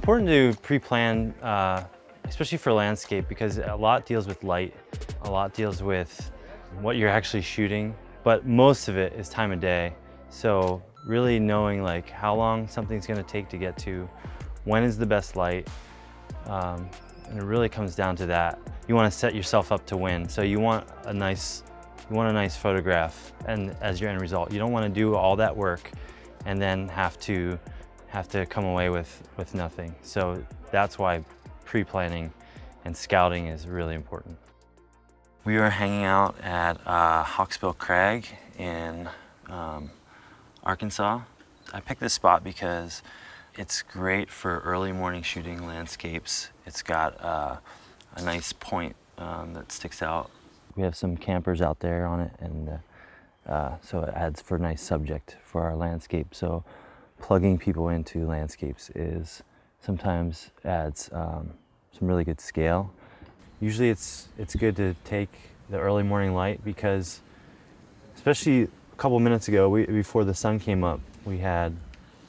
important to pre-plan, especially for landscape, because a lot deals with light, a lot deals with what you're actually shooting, but most of it is time of day. So really knowing like how long something's gonna take to get to, when is the best light, and it really comes down to that. You wanna set yourself up to win. So you want a nice photograph and as your end result. You don't wanna do all that work and then have to come away with nothing. So that's why pre-planning and scouting is really important. We were hanging out at Hawksbill Crag in Arkansas. I picked this spot because it's great for early morning shooting landscapes. It's got a nice point that sticks out. We have some campers out there on it, and so it adds for a nice subject for our landscape. So plugging people into landscapes is sometimes adds some really good scale. Usually it's good to take the early morning light because, especially a couple minutes ago, before the sun came up, we had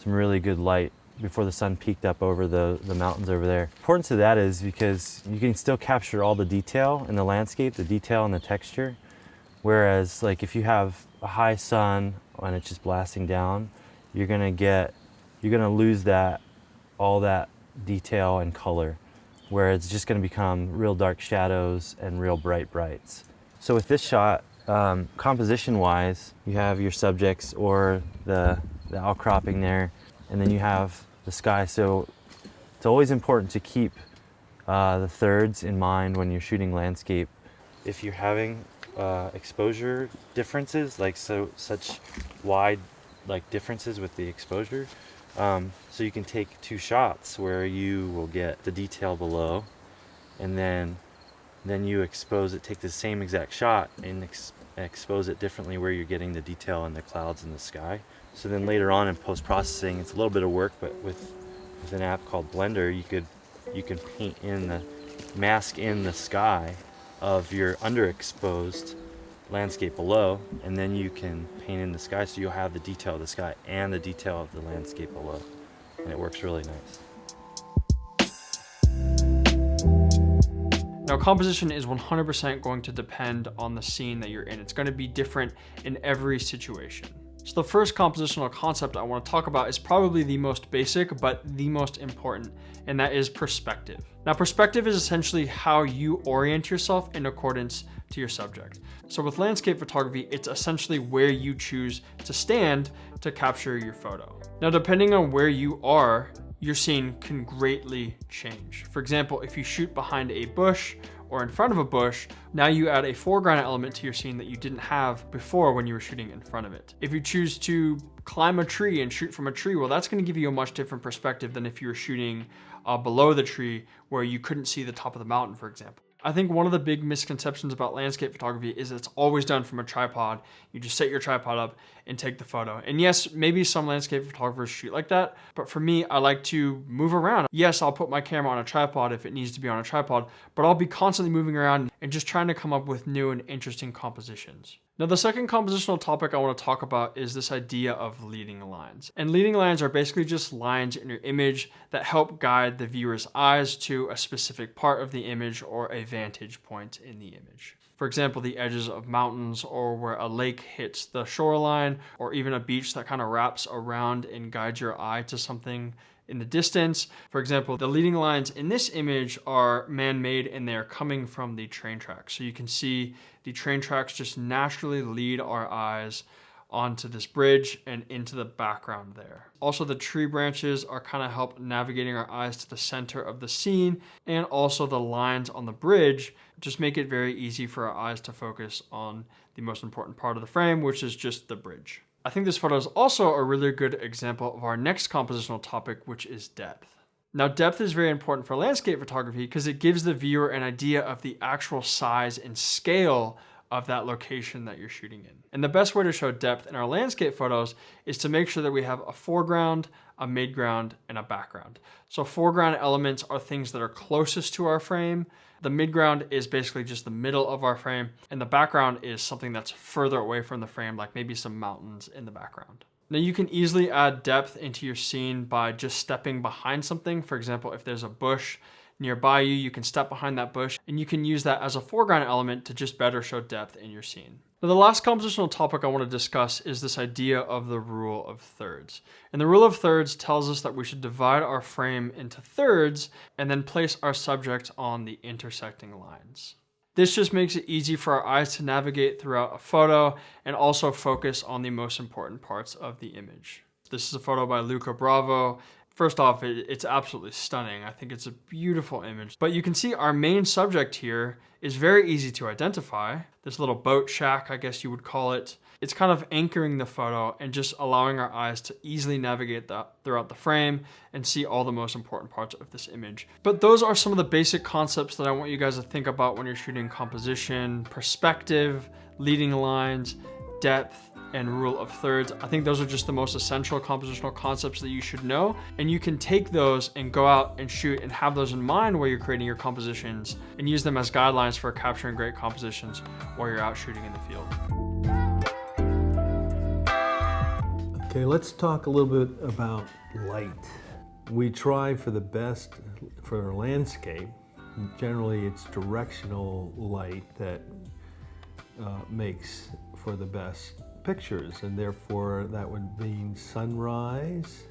some really good light before the sun peaked up over the mountains over there. Importance of that is because you can still capture all the detail in the landscape, the detail and the texture. Whereas like if you have a high sun and it's just blasting down, you're gonna lose all that detail and color, where it's just gonna become real dark shadows and real bright brights. So with this shot, composition wise, you have your subjects or the outcropping there, and then you have the sky. So it's always important to keep the thirds in mind when you're shooting landscape. If you're having exposure differences, like such wide differences with the exposure, so you can take two shots where you will get the detail below, and then you expose it, take the same exact shot and expose it differently where you're getting the detail in the clouds in the sky. So then later on in post-processing, it's a little bit of work, but with an app called Blender, you can paint in the mask in the sky of your underexposed landscape below, and then you can paint in the sky, so you'll have the detail of the sky and the detail of the landscape below, and it works really nice. Now, composition is 100% going to depend on the scene that you're in. It's going to be different in every situation. So the first compositional concept I want to talk about is probably the most basic, but the most important, and that is perspective. Now, perspective is essentially how you orient yourself in accordance to your subject. So with landscape photography, it's essentially where you choose to stand to capture your photo. Now, depending on where you are, your scene can greatly change. For example, if you shoot behind a bush or in front of a bush, now you add a foreground element to your scene that you didn't have before when you were shooting in front of it. If you choose to climb a tree and shoot from a tree, well, that's gonna give you a much different perspective than if you were shooting below the tree where you couldn't see the top of the mountain, for example. I think one of the big misconceptions about landscape photography is it's always done from a tripod. You just set your tripod up and take the photo. And yes, maybe some landscape photographers shoot like that, but for me, I like to move around. Yes, I'll put my camera on a tripod if it needs to be on a tripod, but I'll be constantly moving around and just trying to come up with new and interesting compositions. Now, the second compositional topic I want to talk about is this idea of leading lines. And leading lines are basically just lines in your image that help guide the viewer's eyes to a specific part of the image or a vantage point in the image. For example, the edges of mountains, or where a lake hits the shoreline, or even a beach that kind of wraps around and guides your eye to something in the distance. For example, the leading lines in this image are man-made and they're coming from the train tracks. So you can see the train tracks just naturally lead our eyes onto this bridge and into the background there. Also, the tree branches are kind of help navigating our eyes to the center of the scene, and also the lines on the bridge just make it very easy for our eyes to focus on the most important part of the frame, which is just the bridge. I think this photo is also a really good example of our next compositional topic, which is depth. Now, depth is very important for landscape photography because it gives the viewer an idea of the actual size and scale of that location that you're shooting in. And the best way to show depth in our landscape photos is to make sure that we have a foreground, a midground, and a background. So foreground elements are things that are closest to our frame. The midground is basically just the middle of our frame, and the background is something that's further away from the frame, like maybe some mountains in the background. Now you can easily add depth into your scene by just stepping behind something. For example, if there's a bush nearby you, you can step behind that bush and you can use that as a foreground element to just better show depth in your scene. Now, the last compositional topic I want to discuss is this idea of the rule of thirds. And the rule of thirds tells us that we should divide our frame into thirds and then place our subject on the intersecting lines. This just makes it easy for our eyes to navigate throughout a photo and also focus on the most important parts of the image. This is a photo by Luca Bravo. First off, it's absolutely stunning. I think it's a beautiful image. But you can see our main subject here is very easy to identify. This little boat shack, I guess you would call it. It's kind of anchoring the photo and just allowing our eyes to easily navigate that throughout the frame and see all the most important parts of this image. But those are some of the basic concepts that I want you guys to think about when you're shooting composition: perspective, leading lines, depth, and rule of thirds. I think those are just the most essential compositional concepts that you should know, and you can take those and go out and shoot and have those in mind while you're creating your compositions and use them as guidelines for capturing great compositions while you're out shooting in the field. Okay, let's talk a little bit about light. We try for the best for a landscape. Generally, it's directional light that makes for the best pictures, and therefore that would mean sunrise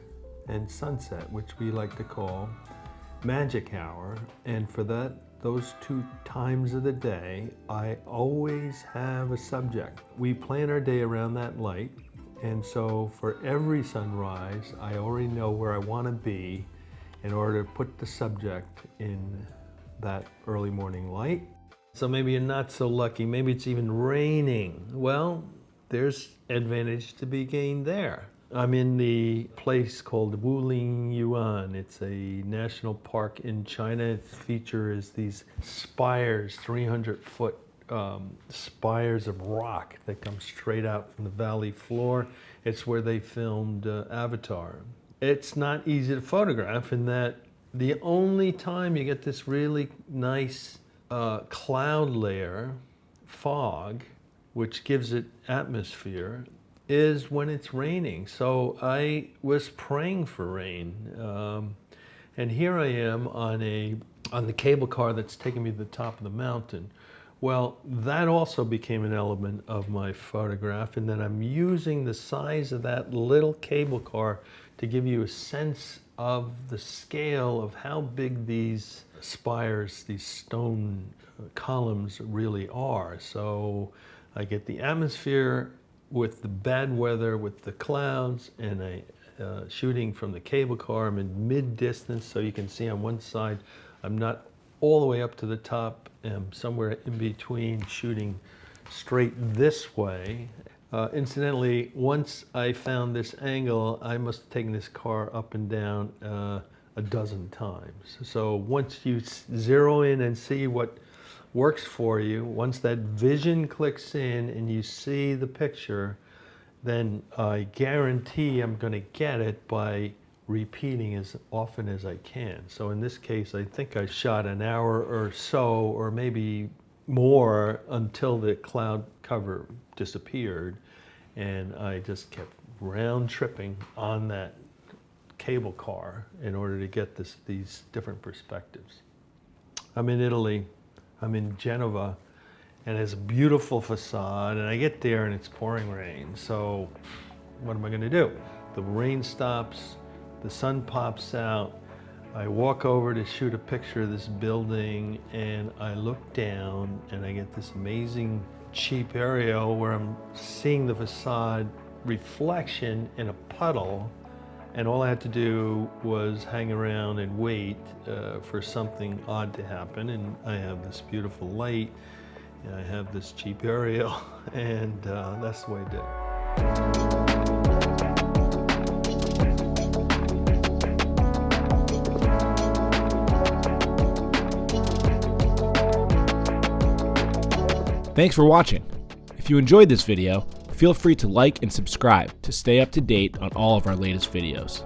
and sunset, which we like to call magic hour. And for those two times of the day, I always have a subject. We plan our day around that light, and so for every sunrise, I already know where I want to be in order to put the subject in that early morning light. So maybe you're not so lucky, maybe it's even raining. Well, there's advantage to be gained there. I'm in the place called Wuling Yuan. It's a national park in China. Its feature is these spires, 300-foot spires of rock that come straight out from the valley floor. It's where they filmed Avatar. It's not easy to photograph in that the only time you get this really nice cloud layer, fog, which gives it atmosphere, is when it's raining. So I was praying for rain. And here I am on the cable car that's taking me to the top of the mountain. Well, that also became an element of my photograph, and then I'm using the size of that little cable car to give you a sense of the scale of how big these spires, these stone columns really are. So I get the atmosphere with the bad weather, with the clouds, and shooting from the cable car. I'm in mid-distance, so you can see on one side, I'm not all the way up to the top. I'm somewhere in between, shooting straight this way. Incidentally, once I found this angle, I must have taken this car up and down a dozen times. So once you zero in and see what works for you, once that vision clicks in and you see the picture, then I guarantee I'm going to get it by repeating as often as I can. So in this case, I think I shot an hour or so, or maybe more, until the cloud cover disappeared, and I just kept round tripping on that cable car in order to get these different perspectives. I'm in Italy. I'm in Genova, and it's a beautiful facade, and I get there and it's pouring rain. So what am I going to do? The rain stops, the sun pops out. I walk over to shoot a picture of this building, and I look down and I get this amazing cheap aerial where I'm seeing the facade reflection in a puddle, and all I had to do was hang around and wait for something odd to happen, and I have this beautiful light, and I have this cheap aerial, and that's the way I did it. Thanks for watching. If you enjoyed this video, feel free to like and subscribe to stay up to date on all of our latest videos.